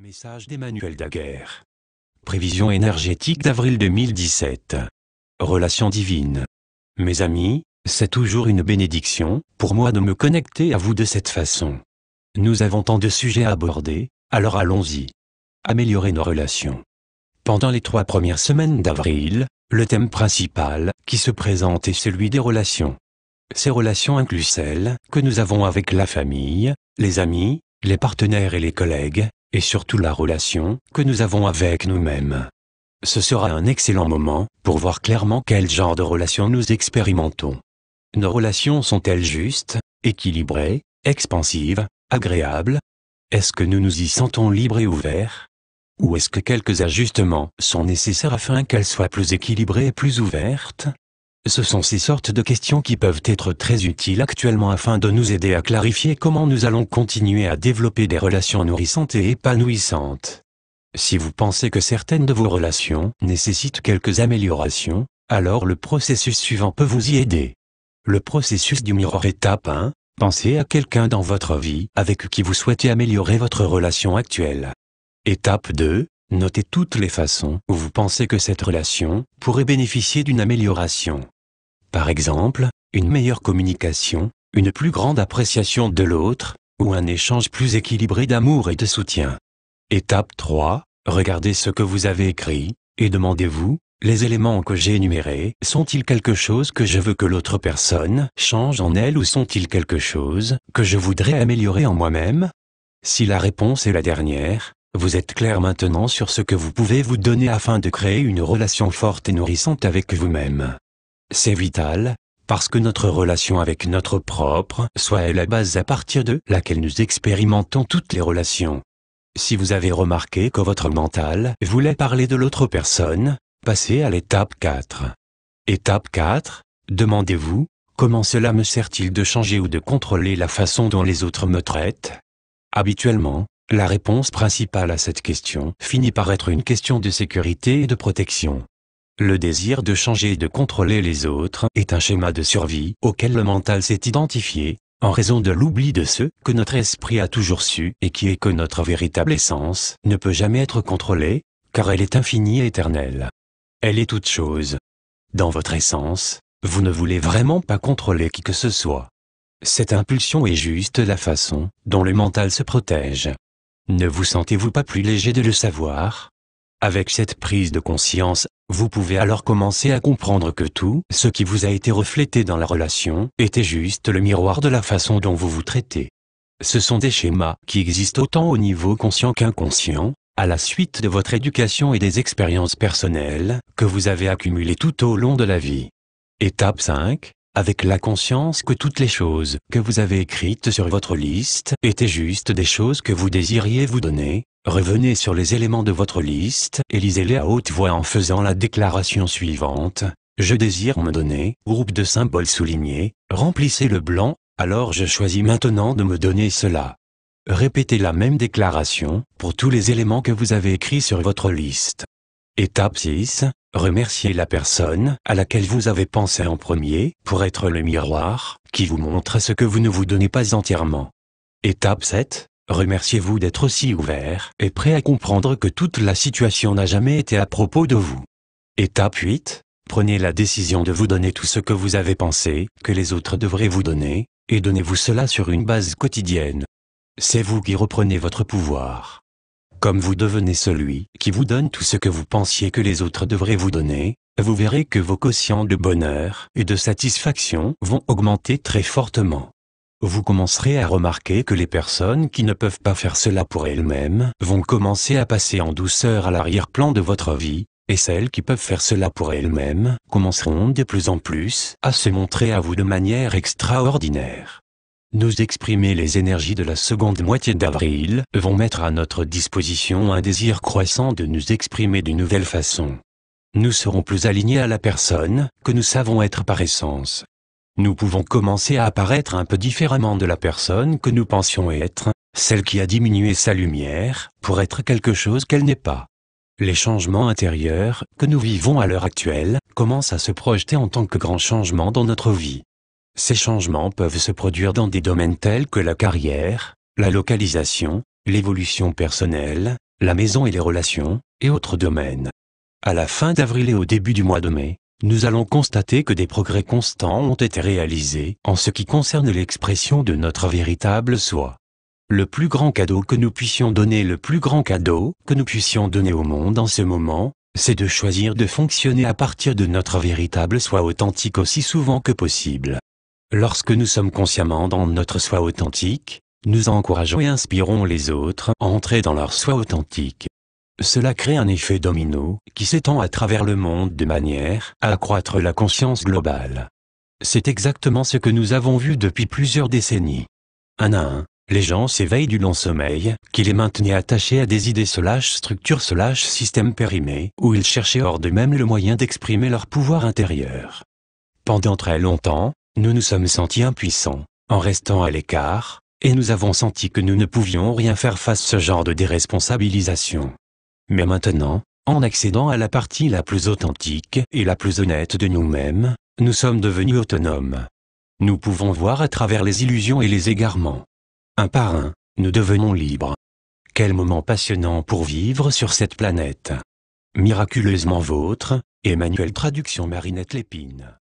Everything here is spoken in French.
Message d'Emmanuel Daguerre. Prévision énergétique d'avril 2017. Relation divine. Mes amis, c'est toujours une bénédiction, pour moi de me connecter à vous de cette façon. Nous avons tant de sujets à aborder, alors allons-y. Améliorer nos relations. Pendant les 3 premières semaines d'avril, le thème principal qui se présente est celui des relations. Ces relations incluent celles que nous avons avec la famille, les amis, les partenaires et les collègues, et surtout la relation que nous avons avec nous-mêmes. Ce sera un excellent moment pour voir clairement quel genre de relations nous expérimentons. Nos relations sont-elles justes, équilibrées, expansives, agréables? Est-ce que nous nous y sentons libres et ouverts? Ou est-ce que quelques ajustements sont nécessaires afin qu'elles soient plus équilibrées et plus ouvertes? Ce sont ces sortes de questions qui peuvent être très utiles actuellement afin de nous aider à clarifier comment nous allons continuer à développer des relations nourrissantes et épanouissantes. Si vous pensez que certaines de vos relations nécessitent quelques améliorations, alors le processus suivant peut vous y aider. Le processus du miroir étape 1, pensez à quelqu'un dans votre vie avec qui vous souhaitez améliorer votre relation actuelle. Étape 2, notez toutes les façons où vous pensez que cette relation pourrait bénéficier d'une amélioration. Par exemple, une meilleure communication, une plus grande appréciation de l'autre, ou un échange plus équilibré d'amour et de soutien. Étape 3, regardez ce que vous avez écrit, et demandez-vous, les éléments que j'ai énumérés sont-ils quelque chose que je veux que l'autre personne change en elle ou sont-ils quelque chose que je voudrais améliorer en moi-même? Si la réponse est la dernière, vous êtes clair maintenant sur ce que vous pouvez vous donner afin de créer une relation forte et nourrissante avec vous-même. C'est vital, parce que notre relation avec notre propre soi est la base à partir de laquelle nous expérimentons toutes les relations. Si vous avez remarqué que votre mental voulait parler de l'autre personne, passez à l'étape 4. Étape 4, demandez-vous, comment cela me sert-il de changer ou de contrôler la façon dont les autres me traitent? Habituellement, la réponse principale à cette question finit par être une question de sécurité et de protection. Le désir de changer et de contrôler les autres est un schéma de survie auquel le mental s'est identifié, en raison de l'oubli de ce que notre esprit a toujours su et qui est que notre véritable essence ne peut jamais être contrôlée, car elle est infinie et éternelle. Elle est toute chose. Dans votre essence, vous ne voulez vraiment pas contrôler qui que ce soit. Cette impulsion est juste la façon dont le mental se protège. Ne vous sentez-vous pas plus léger de le savoir? Avec cette prise de conscience, vous pouvez alors commencer à comprendre que tout ce qui vous a été reflété dans la relation était juste le miroir de la façon dont vous vous traitez. Ce sont des schémas qui existent autant au niveau conscient qu'inconscient, à la suite de votre éducation et des expériences personnelles que vous avez accumulées tout au long de la vie. Étape 5, avec la conscience que toutes les choses que vous avez écrites sur votre liste étaient juste des choses que vous désiriez vous donner, revenez sur les éléments de votre liste et lisez-les à haute voix en faisant la déclaration suivante. Je désire me donner, groupe de symboles soulignés, remplissez le blanc, alors je choisis maintenant de me donner cela. Répétez la même déclaration pour tous les éléments que vous avez écrits sur votre liste. Étape 6, remerciez la personne à laquelle vous avez pensé en premier pour être le miroir qui vous montre ce que vous ne vous donnez pas entièrement. Étape 7, remerciez-vous d'être aussi ouvert et prêt à comprendre que toute la situation n'a jamais été à propos de vous. Étape 8, prenez la décision de vous donner tout ce que vous avez pensé que les autres devraient vous donner, et donnez-vous cela sur une base quotidienne. C'est vous qui reprenez votre pouvoir. Comme vous devenez celui qui vous donne tout ce que vous pensiez que les autres devraient vous donner, vous verrez que vos quotients de bonheur et de satisfaction vont augmenter très fortement. Vous commencerez à remarquer que les personnes qui ne peuvent pas faire cela pour elles-mêmes vont commencer à passer en douceur à l'arrière-plan de votre vie, et celles qui peuvent faire cela pour elles-mêmes commenceront de plus en plus à se montrer à vous de manière extraordinaire. Nous exprimer les énergies de la seconde moitié d'avril vont mettre à notre disposition un désir croissant de nous exprimer d'une nouvelle façon. Nous serons plus alignés à la personne que nous savons être par essence. Nous pouvons commencer à apparaître un peu différemment de la personne que nous pensions être, celle qui a diminué sa lumière pour être quelque chose qu'elle n'est pas. Les changements intérieurs que nous vivons à l'heure actuelle commencent à se projeter en tant que grands changements dans notre vie. Ces changements peuvent se produire dans des domaines tels que la carrière, la localisation, l'évolution personnelle, la maison et les relations, et autres domaines. À la fin d'avril et au début du mois de mai, nous allons constater que des progrès constants ont été réalisés en ce qui concerne l'expression de notre véritable soi. Le plus grand cadeau que nous puissions donner, le plus grand cadeau que nous puissions donner au monde en ce moment, c'est de choisir de fonctionner à partir de notre véritable soi authentique aussi souvent que possible. Lorsque nous sommes consciemment dans notre soi authentique, nous encourageons et inspirons les autres à entrer dans leur soi authentique. Cela crée un effet domino qui s'étend à travers le monde de manière à accroître la conscience globale. C'est exactement ce que nous avons vu depuis plusieurs décennies. Un à un, les gens s'éveillent du long sommeil qui les maintenait attachés à des idées /structures /systèmes périmés où ils cherchaient hors d'eux-mêmes le moyen d'exprimer leur pouvoir intérieur. Pendant très longtemps, nous nous sommes sentis impuissants, en restant à l'écart, et nous avons senti que nous ne pouvions rien faire face à ce genre de déresponsabilisation. Mais maintenant, en accédant à la partie la plus authentique et la plus honnête de nous-mêmes, nous sommes devenus autonomes. Nous pouvons voir à travers les illusions et les égarements. Un par un, nous devenons libres. Quel moment passionnant pour vivre sur cette planète. Miraculeusement vôtre, Emmanuel. Traduction Marinette Lépine.